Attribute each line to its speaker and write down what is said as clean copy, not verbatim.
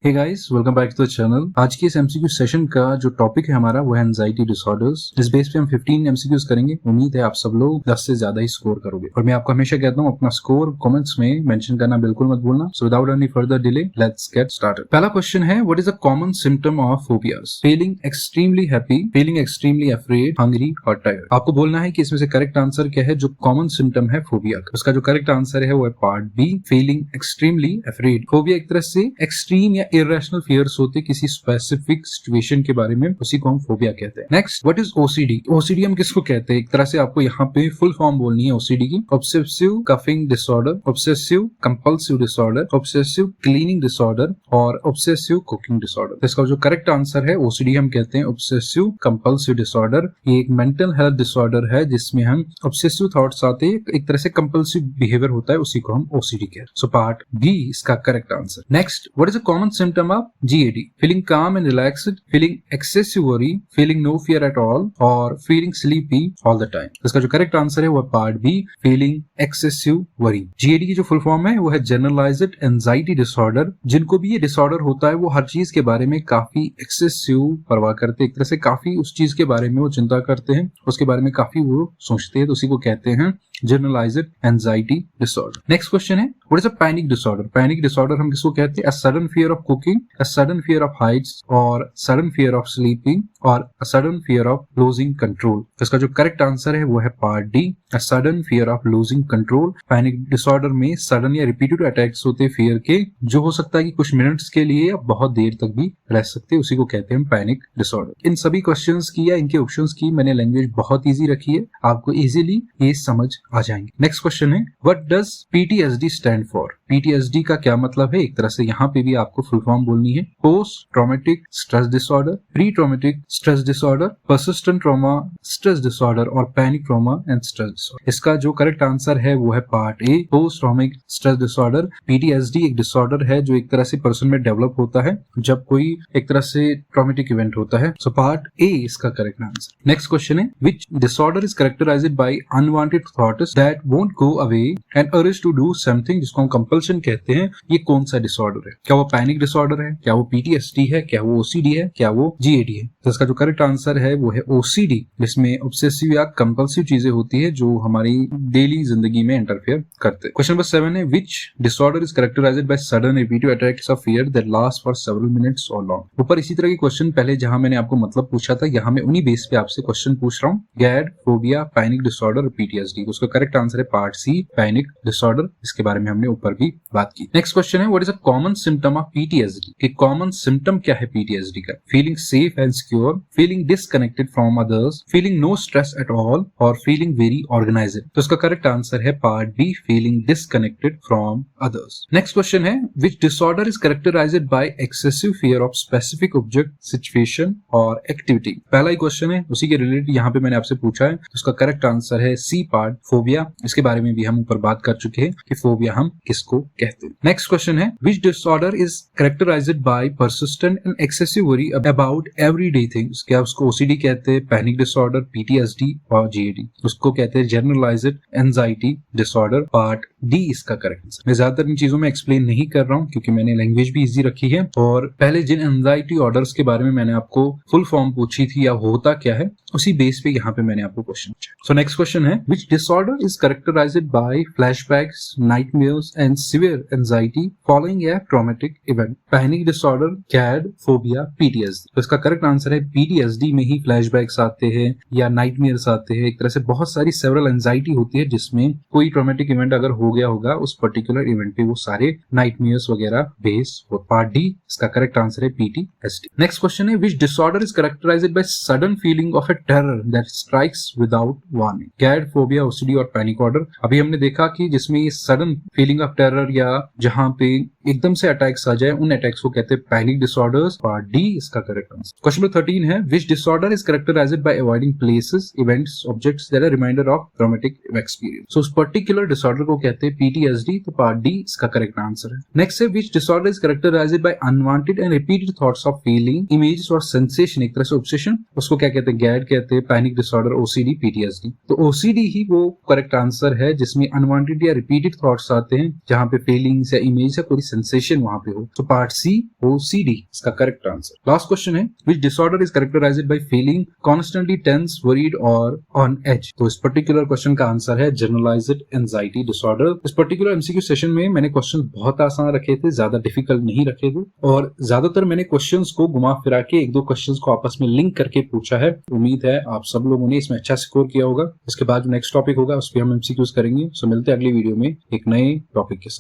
Speaker 1: Hey guys, welcome back to the channel. आज के इस एमसीक्यू सेशन का जो टॉपिक है हमारा वो है एंजाइटी डिसऑर्डर्स। इस बेस पे हम 15 एमसीक्यूज करेंगे। उम्मीद है आप सब लोग 10 से ज्यादा ही स्कोर करोगे। और मैं आपको हमेशा कहता हूँ अपना स्कोर कमेंट्स में मेंशन करना बिल्कुल मत भूलना। So without any further delay let's get started. पहला क्वेश्चन है, what is a common symptom of phobias? Feeling extremely happy, feeling extremely afraid, hungry और टायर्ड। आपको बोलना है कि इसमें से करेक्ट आंसर क्या है जो कॉमन सिम्टम है फोबिया का। उसका जो करेक्ट आंसर है वो है part B, feeling extremely afraid. Phobia एक तरह से एक्सट्रीम या इरेशनल फियर्स होते किसी स्पेसिफिक सिचुएशन के बारे में, उसी को हम फोबिया कहते हैं। Next, what is OCD? OCD हम किसको कहते हैं? एक तरह से आपको यहाँ पे फुल फॉर्म बोलनी है ओसीडी की। Obsessive coughing disorder, obsessive compulsive disorder, obsessive cleaning disorder और ऑब्सेसिव कुकिंग डिसऑर्डर। तो इसका जो करेक्ट आंसर है ओसीडी हम कहते हैं ऑब्सेसिव कंपल्सिव डिसऑर्डर। ये एक मेंटल हेल्थ डिसऑर्डर है जिसमें हम ऑब्सेसिव थॉट्स आते हैं, एक तरह से कंपल्सिव बिहेवियर होता है, उसी को हम ओसीडी कहते हैं। सो पार्ट बी इसका correct answer. Next, what is a common symptom of GAD? feeling calm and relaxed, feeling excessive worry, feeling no fear at all or feeling sleepy all the time। इसका जो correct answer है वो part B, feeling excessive worry। GAD की जो full form है वो है generalized anxiety disorder. जिनको भी ये डिसऑर्डर होता है वो हर चीज के बारे में काफी एक्सेसिव परवाह करते हैं, एक तरह से काफी उस चीज के बारे में वो चिंता करते हैं, उसके बारे में काफी वो सोचते हैं, तो उसी को कहते हैं generalised anxiety disorder. Next question है, what is a panic disorder? Panic disorder हम किसको कहते हैं? A sudden fear of cooking, a sudden fear of heights और सडन फियर ऑफ स्लीपिंग और a sudden fear of losing control. इसका जो correct answer है वो है part D, a sudden fear of losing control. Panic disorder में sudden या repeated attacks होते हैं फियर के, जो हो सकता है कि कुछ मिनट्स के लिए या बहुत देर तक भी रह सकते हैं, उसी को कहते हैं पैनिक डिसऑर्डर। इन सभी क्वेश्चंस की या इनके ऑप्शंस की मैंने लैंग्वेज बहुत इजी रखी है, आपको इजीली ये समझ आ जाएंगे। नेक्स्ट क्वेश्चन है, what does PTSD stand for? PTSD का क्या मतलब है? एक तरह से यहाँ पे भी आपको फुल फॉर्म बोलनी है। Post traumatic stress disorder, pre traumatic stress disorder, persistent trauma stress disorder और panic trauma and stress disorder. इसका जो करेक्ट आंसर है वो है part A, post traumatic stress disorder. PTSD एक डिसऑर्डर है जो एक तरह से पर्सन में डेवलप होता है जब कोई एक तरह से ट्रॉमेटिक इवेंट होता है। सो पार्ट ए इसका करेक्ट आंसर। नेक्स्ट क्वेश्चन है, which disorder is characterised by unwanted thoughts that won't go away and urge to do something, जिसको हम कंपल्शन कहते हैं। ये कौन सा डिसऑर्डर है? क्या वो पैनिक डिसऑर्डर है? क्या वो PTSD है? क्या वो OCD है? क्या वो GAD है? तो इसका जो करेक्ट आंसर है वो है OCD, जिसमें ऑब्सेसिव या कंपल्सिव चीजें होती है जो हमारी डेली जिंदगी में इंटरफेयर करते हैं। क्वेश्चन नंबर 7 है, which disorder is characterised by sudden repeated attacks of fear that last for several minutes और लॉन्ग। ऊपर इसी तरह के क्वेश्चन पहले जहां मैंने आपको मतलब पूछा था, यहाँ मैं उन्हीं बेस पे आपसे क्वेश्चन पूछ रहा हूँ। GAD, phobia, panic disorder, PTSD। उसका करेक्ट आंसर है पार्ट सी, पैनिक डिसऑर्डर। इसके बारे में हमने ऊपर भी बात की। नेक्स्ट क्वेश्चन है, what is a common symptom of PTSD? कि कॉमन सिम्टम क्या है PTSD का? Feeling safe and secure, feeling disconnected from others, feeling no stress at all और फीलिंग वेरी ऑर्गेनाइज्ड। तो इसका करेक्ट आंसर है part B, feeling disconnected from others. Next question है, which disorder is characterised by excessive fear of specific object, situation और activity. पहला ही question है, उसी के रिलेटेड यहाँ पे मैंने आपसे पूछा है, उसका करेक्ट आंसर है सी पार्ट, फोबिया। इसके बारे में भी हम ऊपर बात कर चुके हैं कि फोबिया हम किसको कहते हैं। नेक्स्ट क्वेश्चन है, which disorder is characterised by persistent and excessive worry about everyday things? क्या उसको OCD कहते हैं, पैनिक डिसऑर्डर, PTSD और GAD? उसको कहते हैं generalised anxiety disorder. Part D इसका करेक्ट आंसर। मैं ज्यादातर इन चीजों में एक्सप्लेन नहीं कर रहा हूँ क्योंकि मैंने लैंग्वेज भी इजी रखी है, और पहले जिन एंजाइटी ऑर्डर्स के बारे में मैंने आपको फुल फॉर्म पूछी थी या होता क्या है, उसी बेस पे यहाँ पे मैंने आपको क्वेश्चन पूछा। सो नेक्स्ट क्वेश्चन है, which disorder is characterised by flashbacks, nightmares and severe anxiety following a traumatic event? Panic disorder, GAD, phobia, PTSD। तो इसका करेक्ट आंसर है PTSD में ही फ्लैशबैक्स आते हैं या नाइटमेयर्स आते हैं। एक तरह से बहुत सारी सेवरल एंजाइटी होती है जिसमें कोई ट्रॉमेटिक इवेंट अगर हो गया होगा, उस पर्टिकुलर इवेंट पे वो सारे नाइटमेयर्स वगैरह बेस हो। पार्ट डी इसका करेक्ट आंसर है PTSD। नेक्स्ट क्वेश्चन है, which disorder is characterised by sudden feeling of a terror that strikes without warning? GAD, phobia, OCD और पैनिक ऑर्डर। अभी हमने देखा कि जिसमें ये सडन फीलिंग ऑफ टेरर या जहां पे एकदम से अटैक्स आ जाए, उन अटैक्स को कहते हैं पैनिक डिसऑर्डर्स। पार्ट डी इसका करेक्ट आंसर। क्वेश्चन नंबर 13 है, which disorder is characterised by avoiding places, events, objects that are reminder of traumatic experience? So उस पर्टिकुलर डिसऑर्डर को कहते हैं PTSD। तो पार्ट डी इसका करेक्ट आंसर है। Next है, which disorder is characterised by unwanted and repeated thoughts of feeling, images और sensation, एक तरह से ऑब्सेशन। उसको क्या कहते हैं? गैड कहते हैं। Panic disorder, OCD, PTSD। तो OCD ही वो करेक्ट आंसर है जिसमें अनवांटेड या रिपीटेड थॉट्स आते हैं, जहां पे फीलिंग्स या इमेज या कोई सेंसेशन वहां पे हो। तो पार्ट सी OCD इसका करेक्ट आंसर। लास्ट क्वेश्चन है, which disorder is characterised by feeling constantly tense, worried और ऑन एज। तो इस पर्टिकुलर क्वेश्चन का आंसर है जनरलाइज्ड एंजाइटी डिसऑर्डर। इस पर्टिकुलर एमसीक्यू सेशन में मैंने क्वेश्चन बहुत आसान रखे थे, ज्यादा डिफिकल्ट नहीं रखे थे, और ज्यादातर मैंने क्वेश्चंस को घुमा फिरा के एक दो क्वेश्चंस को आपस में लिंक करके पूछा है। उम्मीद है आप सब लोगों ने इसमें अच्छा स्कोर किया होगा। इसके बाद जो नेक्स्ट टॉपिक होगा उस पर हम एमसीक्यूज करेंगे। सो मिलते हैं अगली वीडियो में एक नए टॉपिक के साथ।